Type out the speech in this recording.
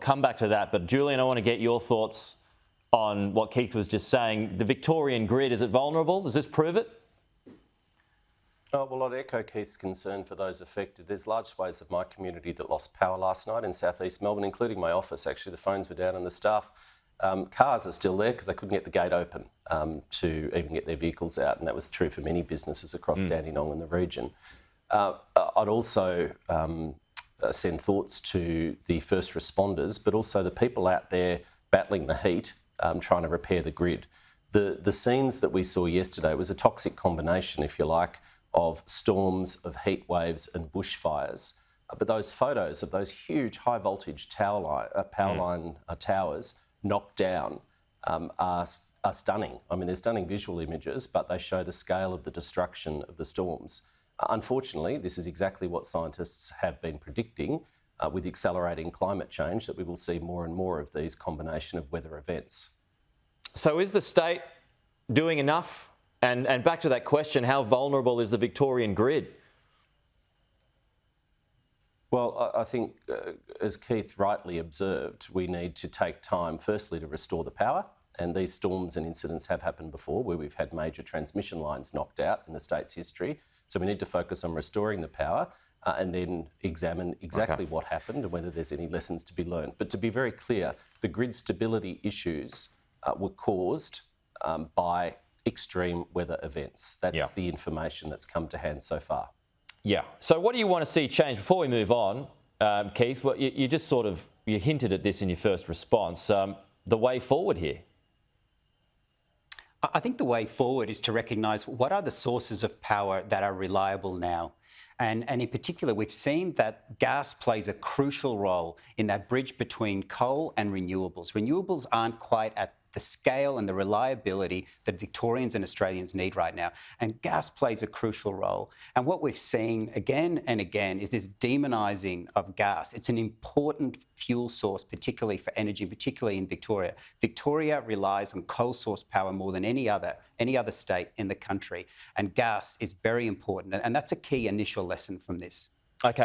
come back to that. But Julian, I want to get your thoughts on what Keith was just saying. The Victorian grid, is it vulnerable? Does this prove it? Oh, well, I'd echo Keith's concern for those affected. There's large swathes of my community that lost power last night in southeast Melbourne, including my office. Actually, the phones were down and the staff. Cars are still there because they couldn't get the gate open to even get their vehicles out, and that was true for many businesses across Dandenong and the region. I'd also send thoughts to the first responders, but also the people out there battling the heat, trying to repair the grid. The scenes that we saw yesterday was a toxic combination, if you like, of storms, of heat waves and bushfires. But those photos of those huge high voltage power line towers knocked down are stunning. I mean, they're stunning visual images, but they show the scale of the destruction of the storms. Unfortunately, this is exactly what scientists have been predicting with accelerating climate change, that we will see more and more of these combination of weather events. So is the state doing enough? And back to that question, how vulnerable is the Victorian grid? Well, I think, as Keith rightly observed, we need to take time, firstly, to restore the power. And these storms and incidents have happened before, where we've had major transmission lines knocked out in the state's history. So we need to focus on restoring the power and then examine exactly what happened and whether there's any lessons to be learned. But to be very clear, the grid stability issues were caused by extreme weather events. That's the information that's come to hand so far. Yeah. So what do you want to see change? Before we move on, Keith, well, you just sort of, you hinted at this in your first response, the way forward here. I think the way forward is to recognise what are the sources of power that are reliable now. And in particular, we've seen that gas plays a crucial role in that bridge between coal and renewables. Renewables aren't quite at the scale and the reliability that Victorians and Australians need right now. And gas plays a crucial role. And what we've seen again and again is this demonising of gas. It's an important fuel source, particularly for energy, particularly in Victoria. Victoria relies on coal source power more than any other state in the country. And gas is very important. And that's a key initial lesson from this. Okay.